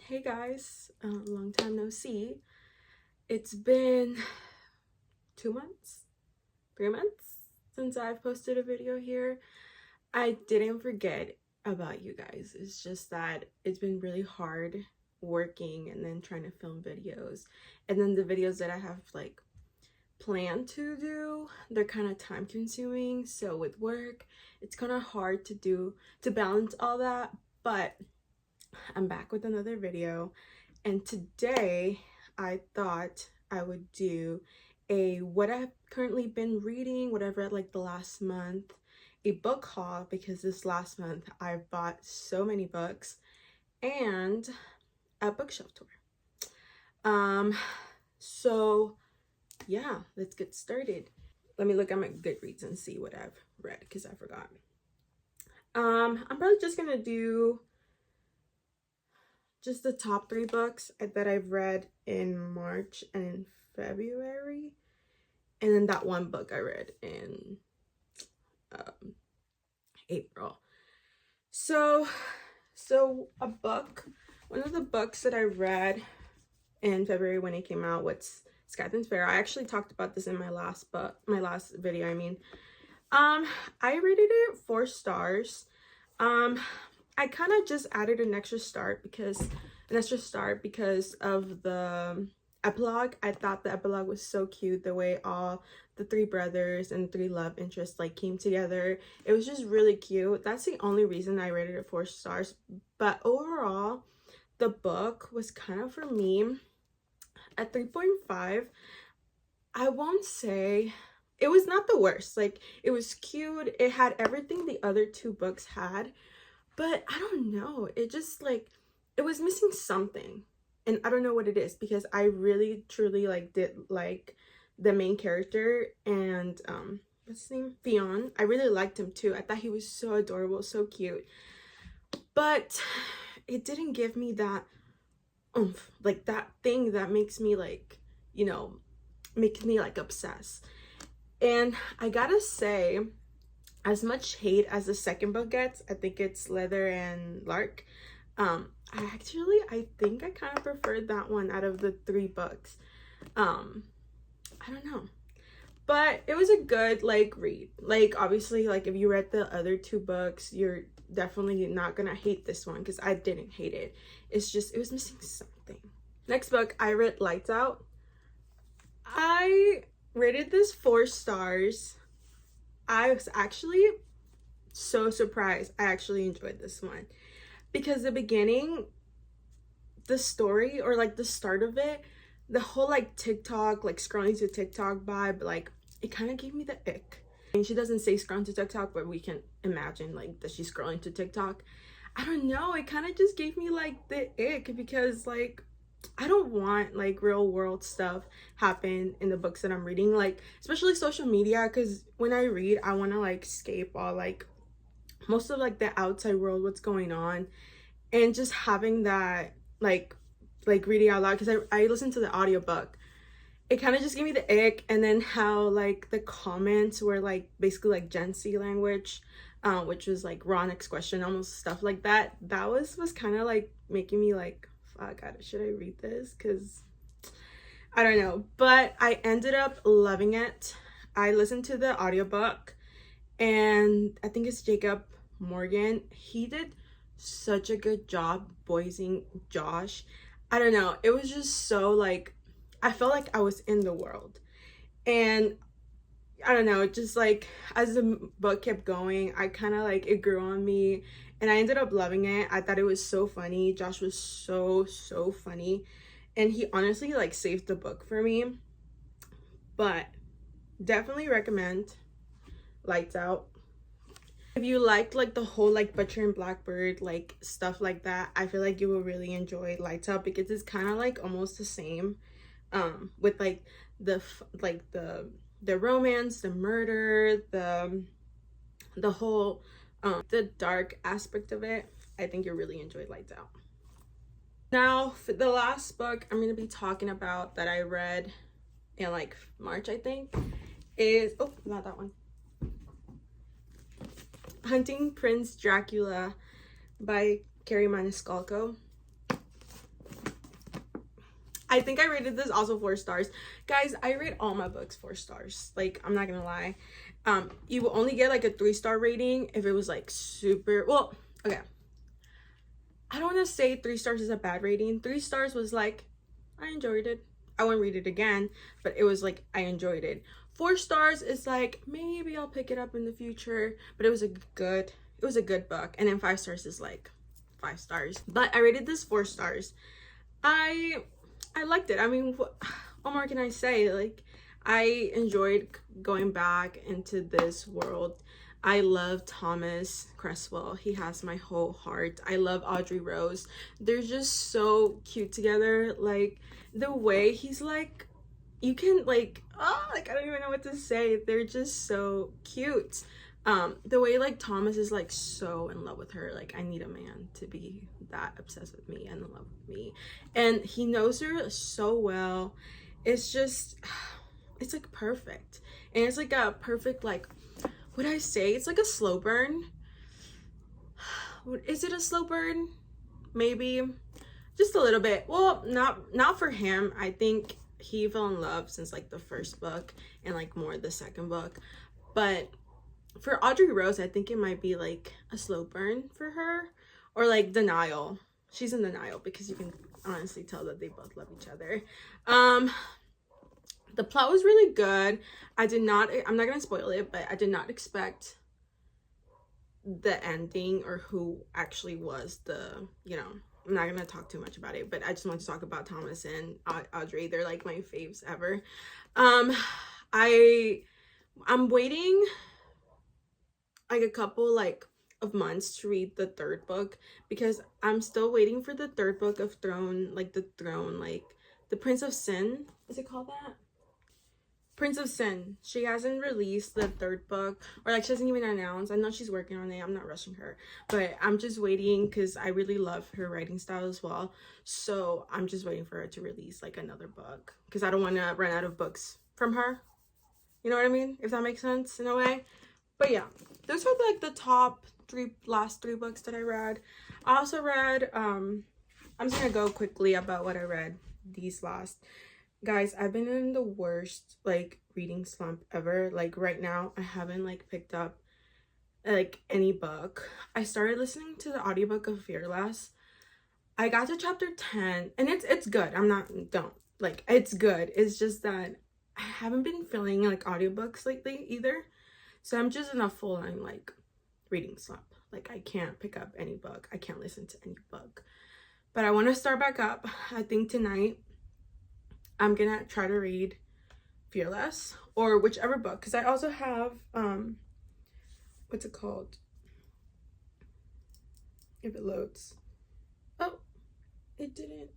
Hey guys, long time no see. It's been 2 months, 3 months since I've posted a video here. I didn't forget about you guys. It's just that it's been really hard working and then trying to film videos. And then the videos that I have like planned to do, they're kind of time consuming. So with work, it's kind of hard to balance all that. But I'm back with another video, and today I thought I would do a what I've currently been reading, what I've read like the last month, a book haul, because this last month I've bought so many books, and a bookshelf tour. So yeah, let's get started. Let me look at my Goodreads and see what I've read because I forgot. I'm probably just gonna do just the top 3 books that I've read in March and in February, and then that one book I read in April. So one of the books that I read in February when it came out was Skyland's Fair. I actually talked about this in my last video. I rated it 4 stars. I kind of just added an extra star because of the epilogue. I thought the epilogue was so cute, the way all the 3 brothers and 3 love interests like came together. It was just really cute. That's the only reason I rated it 4 stars. But overall, the book was kind of, for me, at 3.5. I won't say it was not the worst. Like, it was cute. It had everything the other 2 books had. But I don't know, it just like, it was missing something. And I don't know what it is, because I really truly did like the main character, and what's his name? Theon. I really liked him too. I thought he was so adorable, so cute. But it didn't give me that oomph, like that thing that makes me like, makes me like obsess. And I gotta say, as much hate as the second book gets, I think it's Leather and Lark, I think I kind of preferred that one out of the 3 books. I don't know, but it was a good read. Obviously, if you read the other 2 books, you're definitely not gonna hate this one, because I didn't hate it. It's just, it was missing something. Next book, I read Lights Out. I rated this 4 stars. I was actually so surprised. I actually enjoyed this one, because the beginning, the story, or the start of it, the whole TikTok, scrolling to TikTok vibe, it kind of gave me the ick. I mean, she doesn't say scrolling to TikTok, but we can imagine that she's scrolling to TikTok. I don't know, it kind of just gave me the ick, because I don't want real world stuff happen in the books that I'm reading, especially social media, because when I read, I want to escape all most of the outside world, what's going on, and just having that reading out loud, because I listened to the audiobook. It kind of just gave me the ick. And then how the comments were basically Gen Z language, which was raw next question, almost stuff like that. That was kind of making me fuck, should I read this? Because I don't know, but I ended up loving it. I listened to the audiobook, and I think it's Jacob Morgan. He did such a good job voicing Josh. I don't know, it was just so I felt like I was in the world. And I don't know, just as the book kept going, I kind of it grew on me, and I ended up loving it. I thought it was so funny. Josh was so funny, and he honestly saved the book for me. But definitely recommend Lights Out. If you liked the whole Butcher and Blackbird stuff like that, I feel like you will really enjoy Lights Out, because it's kind of almost the same, with the romance, the murder, the whole the dark aspect of it. I think you'll really enjoy Lights Out. Now, for the last book I'm going to be talking about that I read in March, I think, is, oh, not that one, Hunting Prince Dracula by Carrie Maniscalco. I think I rated this also 4 stars. Guys, I rate all my books 4 stars. Like, I'm not gonna lie. You will only get like a 3-star rating if it was like super, well, okay. I don't want to say 3 stars is a bad rating. 3 stars was like, I enjoyed it. I wouldn't read it again, but it was like, I enjoyed it. 4 stars is like, maybe I'll pick it up in the future, but it was a good book. And then 5 stars is like 5 stars. But I rated this 4 stars. I liked it. I mean, what more can I say? Like, I enjoyed going back into this world. I love Thomas Cresswell. He has my whole heart. I love Audrey Rose. They're just so cute together. Like, the way he's like, you can like, oh, like, I don't even know what to say. They're just so cute. The way like Thomas is like so in love with her. Like, I need a man to be that obsessed with me and in love with me. And he knows her so well. It's just, it's like perfect. And it's like a perfect, like, would I say it's like a slow burn? Is it a slow burn? Maybe just a little bit. Well, not for him. I think he fell in love since like the first book and like more the second book. But for Audrey Rose, I think it might be like a slow burn for her, or like denial. She's in denial because you can honestly tell that they both love each other. The plot was really good. I'm not gonna spoil it, but I did not expect the ending or who actually was the, you know, I'm not gonna talk too much about it, but I just want to talk about Thomas and Audrey. They're like my faves ever. I'm waiting like a couple like of months to read the 3rd book, because I'm still waiting for the 3rd book of Throne, like the Prince of Sin. Is it called that? Prince of Sin. She hasn't released the 3rd book, or like she hasn't even announced. I know she's working on it. I'm not rushing her, but I'm just waiting because I really love her writing style as well. So I'm just waiting for her to release like another book, because I don't want to run out of books from her. You know what I mean? If that makes sense in a way. But yeah, those are like the last 3 books that I read. I also read, I'm just gonna go quickly about what I read these last. Guys, I've been in the worst like reading slump ever. Like right now, I haven't like picked up like any book. I started listening to the audiobook of Fearless. I got to chapter 10 and it's good. It's good. It's just that I haven't been feeling like audiobooks lately either. So I'm just in a full-on like reading slump. Like, I can't pick up any book. I can't listen to any book. But I want to start back up. I think tonight I'm gonna try to read Fearless or whichever book, because I also have what's it called? If it loads. Oh, it didn't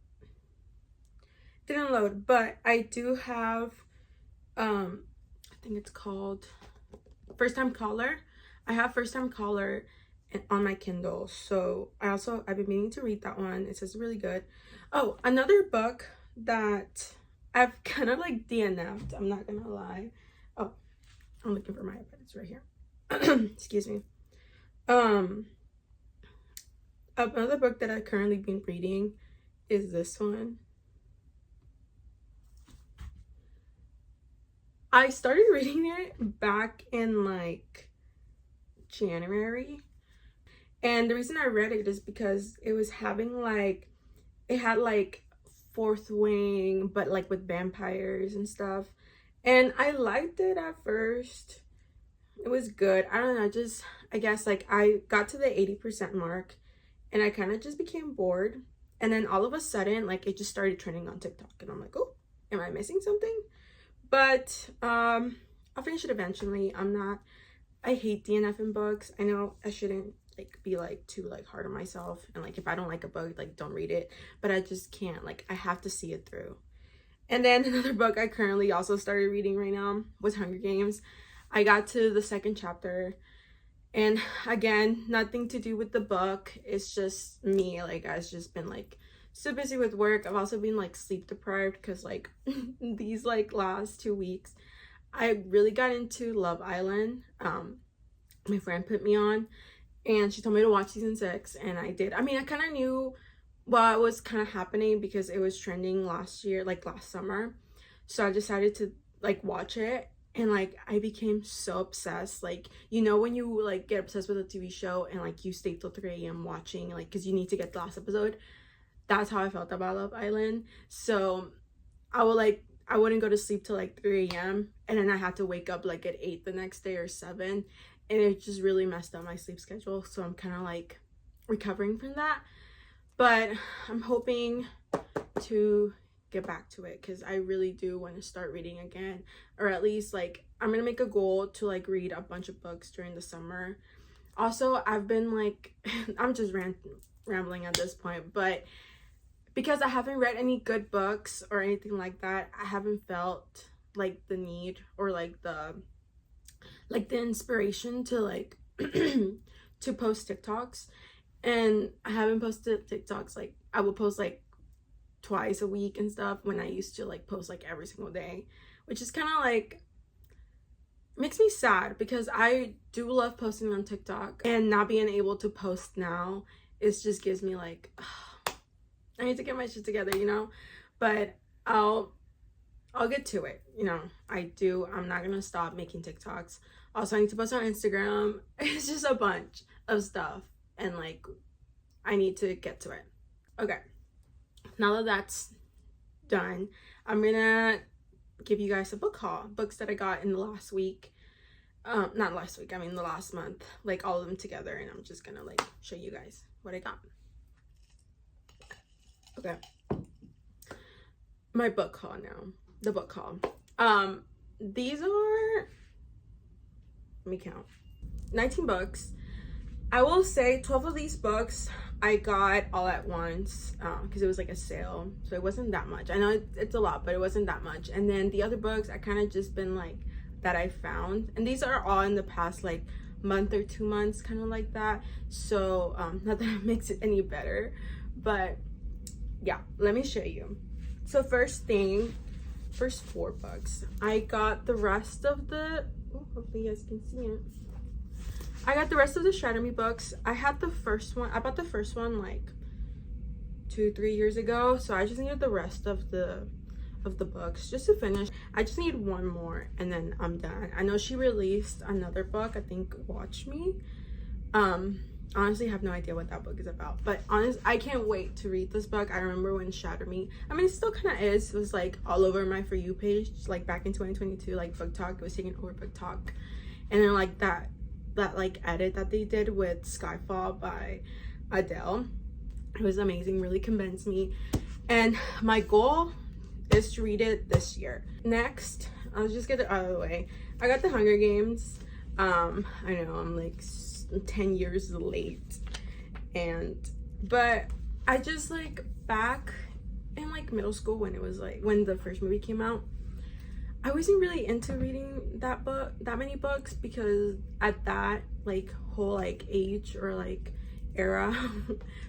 load, but I do have I think it's called First Time Caller. I have First Time Caller on my Kindle, so I've been meaning to read that one. It says really good. Oh, another book that I've kind of like DNF'd, I'm not gonna lie. Oh, I'm looking for my iPad. It's right here. Excuse me. Another book that I've currently been reading is this one. I started reading it back in like January, and the reason I read it is because it was having like, it had like Fourth Wing, but like with vampires and stuff, and I liked it at first. It was good. I don't know, I guess like I got to the 80% mark and I kind of just became bored, and then all of a sudden like it just started trending on TikTok, and I'm like, oh, am I missing something? But I'll finish it eventually. I hate DNFing books. I know I shouldn't like be like too like hard on myself, and like if I don't like a book, like don't read it, but I just can't. Like, I have to see it through. And then another book I currently also started reading right now was Hunger Games. I got to the 2nd chapter, and again, nothing to do with the book. It's just me. Like, I've just been like so busy with work. I've also been like sleep deprived because like these like last 2 weeks I really got into Love Island. My friend put me on and she told me to watch season 6, and I did. I mean, I kind of knew well, it was kind of happening because it was trending last year, like last summer. So I decided to like watch it, and like I became so obsessed. Like, you know, when you like get obsessed with a TV show and like you stay till 3 a.m. watching, like, because you need to get the last episode. That's how I felt about Love Island. So I wouldn't go to sleep till like 3 a.m. and then I had to wake up like at 8 the next day or 7, and it just really messed up my sleep schedule. So I'm kind of like recovering from that, but I'm hoping to get back to it because I really do want to start reading again, or at least like I'm gonna make a goal to like read a bunch of books during the summer. Also, I've been like I'm just rambling at this point, but because I haven't read any good books or anything like that, I haven't felt like the need or like the inspiration to like to post TikToks. And I haven't posted TikToks, like I will post like twice a week and stuff, when I used to like post like every single day, which is kind of like makes me sad because I do love posting on TikTok, and not being able to post now, it just gives me like I need to get my shit together, you know. But I'll get to it, you know. I'm not gonna stop making TikToks. Also, I need to post on Instagram. It's just a bunch of stuff, and like I need to get to it. Okay, now that that's done, I'm gonna give you guys a book haul, books that I got in the last week. Not last week, I mean the last month, like all of them together, and I'm just gonna like show you guys what I got. Okay, my book haul now. The book haul. These are, let me count, 19 books. I will say 12 of these books I got all at once because it was like a sale, so it wasn't that much. I know it's a lot, but it wasn't that much. And then the other books I kind of just been like that I found, and these are all in the past like month or 2 months, kind of like that. So not that it makes it any better, but yeah, let me show you. So first 4 books, I got the rest of the, oh, hopefully you guys can see it. I got the rest of the Shatter Me books. I had the first one, I bought the first one like 2-3 years ago, so I just needed the rest of the books just to finish. I just need one more and then I'm done. I know she released another book, I think Watch Me. Honestly have no idea what that book is about, but I can't wait to read this book. I remember when Shatter Me, I mean it still kind of is, it was like all over my For You page, like back in 2022, like Book Talk, it was taking over Book Talk. And then like that like edit that they did with Skyfall by Adele, it was amazing, really convinced me, and my goal is to read it this year. Next, I'll just get it out of the way. I got the Hunger Games. I know I'm like 10 years late, but I just like back in like middle school when it was like when the first movie came out, I wasn't really into reading that many books, because at that like whole like age or like era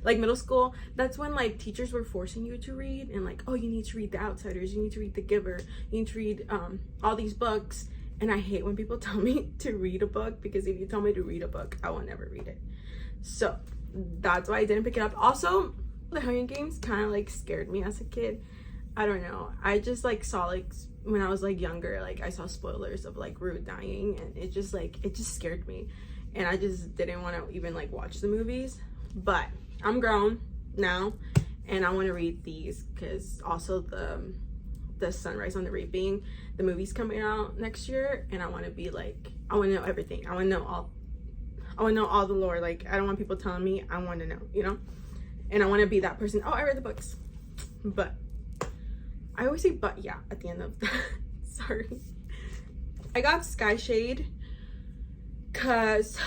like middle school, that's when like teachers were forcing you to read, and like, oh, you need to read The Outsiders, you need to read The Giver, you need to read all these books. And I hate when people tell me to read a book, because if you tell me to read a book, I will never read it. So that's why I didn't pick it up. Also, the Hunger Games kind of like scared me as a kid. I don't know, I just like saw like when I was like younger, like I saw spoilers of like Rue dying, and it just scared me, and I just didn't want to even like watch the movies. But I'm grown now and I want to read these, because also the Sunrise on the Reaping, the movie's coming out next year, and I want to be like, I want to know everything. I want to know all the lore. Like, I don't want people telling me, I want to know, you know. And I want to be that person. Oh, I read the books. But I always say but yeah at the end of that. Sorry. I got Sky Shade because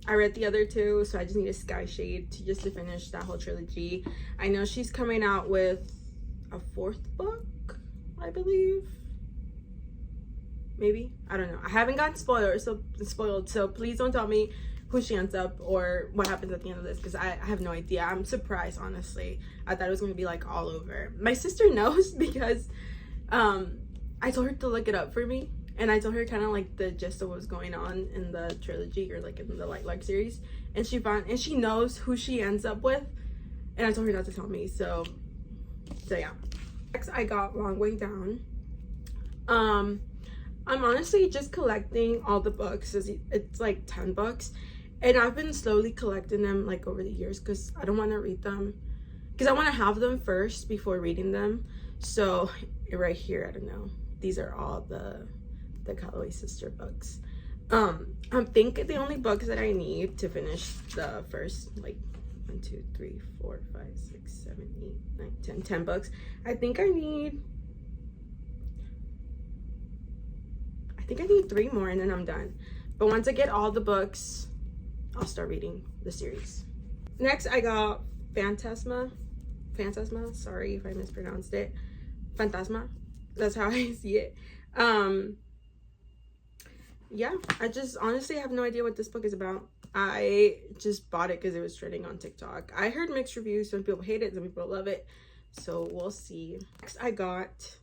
I read the other 2, so I just need a Sky Shade to finish that whole trilogy. I know she's coming out with a 4th book, I believe. Maybe, I don't know. I haven't gotten spoiled, so please don't tell me who she ends up or what happens at the end of this, because I have no idea. I'm surprised, honestly. I thought it was going to be like all over. My sister knows, because I told her to look it up for me, and I told her kind of like the gist of what was going on in the trilogy, or like in the Light Lark series, and she knows who she ends up with. and I told her not to tell me. So yeah. Next, I got Long Way Down. I'm honestly just collecting all the books. It's like 10 books, and I've been slowly collecting them like over the years because I don't want to read them, because I want to have them first before reading them. So right here, I don't know, these are all the Calloway sister books. I think the only books that I need to finish the first like 1, 2, 3, 4, 5, 6, 7, 8, 9, 10 books. I think I need 3 more and then I'm done. But once I get all the books, I'll start reading the series. Next, I got Phantasma, sorry if I mispronounced it. Phantasma, that's how I see it. Yeah, I just honestly have no idea what this book is about. I just bought it because it was trending on TikTok. I heard mixed reviews. Some people hate it, some people love it. So we'll see. Next, I got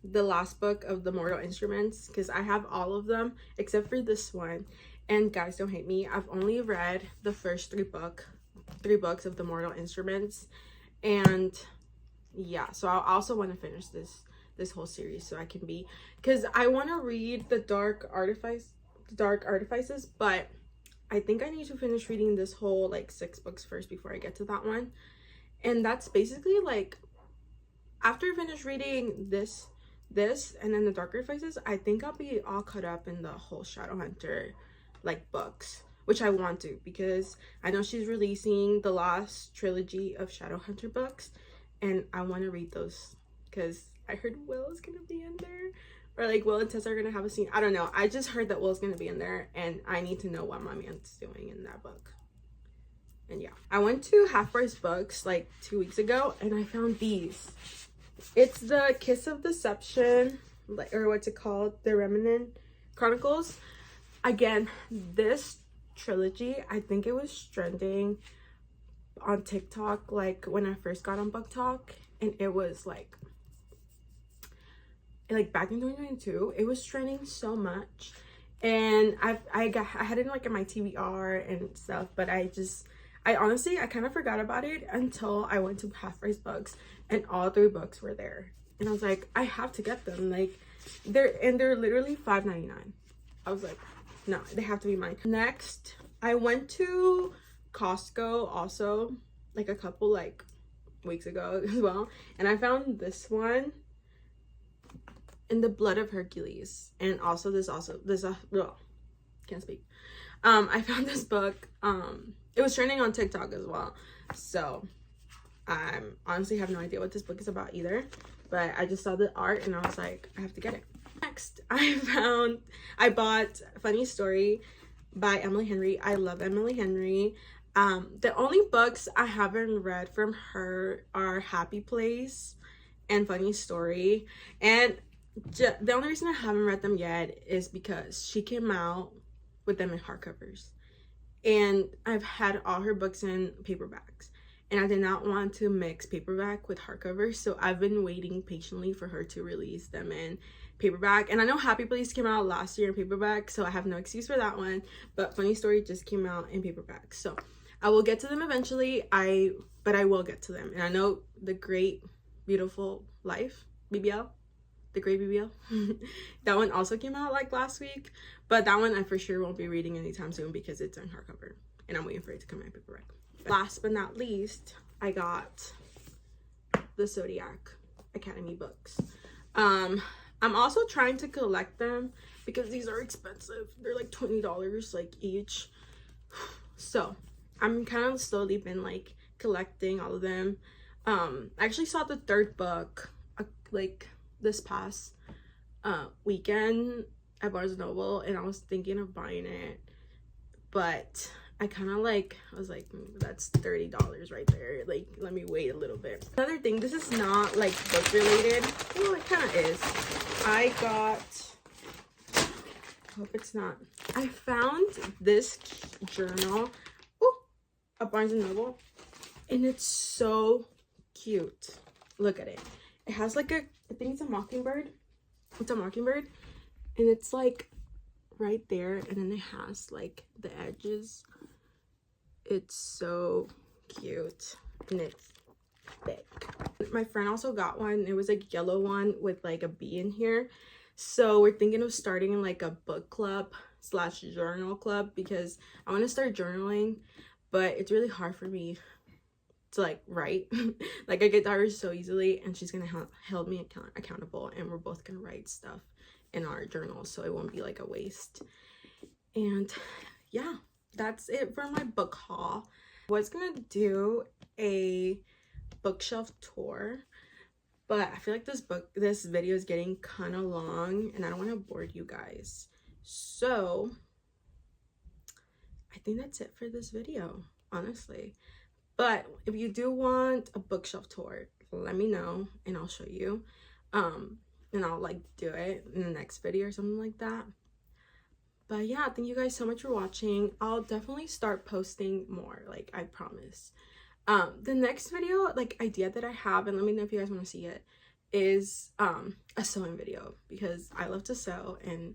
the last book of the Mortal Instruments, because I have all of them except for this one. And guys, don't hate me, I've only read the first 3 books of the Mortal Instruments. And yeah, so I also want to finish this whole series so I can be, because I want to read the Dark Artifices, but I think I need to finish reading this whole like 6 books first before I get to that one. And that's basically like, after I finish reading this and then the Dark Artifices, I think I'll be all caught up in the whole Shadowhunter like books, which I want to, because I know she's releasing the last trilogy of Shadowhunter books, and I want to read those because I heard Will is gonna be in there, or like Will and Tessa are gonna have a scene. I don't know, I just heard that Will's gonna be in there, and I need to know what my man's doing in that book. And yeah, I went to Half Price Books like 2 weeks ago and I found these. It's the Kiss of Deception, or what's it called, the Remnant Chronicles. Again, this trilogy, I think it was trending on TikTok like when I first got on Book Talk, and it was like back in 2022, it was trending so much. And I had it like in my TBR and stuff, but I honestly kind of forgot about it until I went to Half Price Books and all 3 books were there, and I was like, I have to get them. Like they're literally $5.99. I was like, no, they have to be mine. Next, I went to Costco also like a couple like weeks ago as well, and I found this one, In the Blood of Hercules, and also this can't speak. I found this book. It was trending on TikTok as well, so I honestly have no idea what this book is about either, but I just saw the art and I was like, I have to get it. Next, I bought Funny Story by Emily Henry. I love Emily Henry. The only books I haven't read from her are Happy Place and Funny Story, and the only reason I haven't read them yet is because she came out with them in hardcovers, and I've had all her books in paperbacks, and I did not want to mix paperback with hardcover, so I've been waiting patiently for her to release them in paperback. And I know Happy Place came out last year in paperback, so I have no excuse for that one, but Funny Story just came out in paperback, so I will get to them eventually. But I will get to them. And I know The Great Beautiful Life, BBL, The Great BBL, that one also came out like last week, but that one I for sure won't be reading anytime soon because it's in hardcover and I'm waiting for it to come in paperback. Last but not least, I got the Zodiac Academy books. I'm also trying to collect them because these are expensive. They're like $20 like each, so I'm kind of slowly been like collecting all of them. I actually saw the 3rd book like this past weekend at Barnes & Noble, and I was thinking of buying it, but I kind of I was like, that's $30 right there, like let me wait a little bit. Another thing, this is not like book related, well it kind of is. Hope it's not. I found this journal at Barnes & Noble, and it's so cute. Look at it. It has like I think it's a mockingbird. It's a mockingbird, and it's like right there, and then it has like the edges. It's so cute. and it's thick. My friend also got one. It was like yellow one with like a bee in here. So we're thinking of starting like a book club slash journal club because I want to start journaling, but it's really hard for me to like write. Like I get tired so easily, and she's gonna hold me accountable, and we're both gonna write stuff in our journals so it won't be like a waste. And yeah, that's it for my book haul. I was gonna do a bookshelf tour, but I feel like this video is getting kind of long and I don't want to bore you guys, so I think that's it for this video, honestly. But if you do want a bookshelf tour, let me know and I'll show you, and I'll like do it in the next video or something like that. But yeah, thank you guys so much for watching. I'll definitely start posting more, like I promise. The next video like idea that I have, and let me know if you guys want to see it, is a sewing video because I love to sew and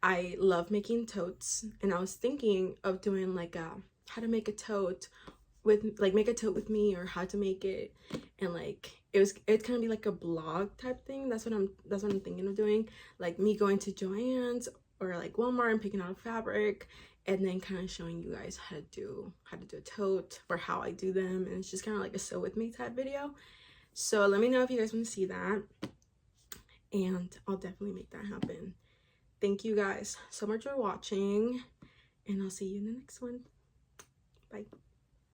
I love making totes, and I was thinking of doing like a how to make a tote with like make a tote with me, or how to make it, and like it's gonna be like a blog type thing. That's what I'm thinking of doing, like me going to Joann's or like Walmart and picking out a fabric and then kind of showing you guys how to do a tote or how I do them, and it's just kind of like a sew with me type video. So let me know if you guys want to see that, and I'll definitely make that happen. Thank you guys so much for watching, and I'll see you in the next one. Bye.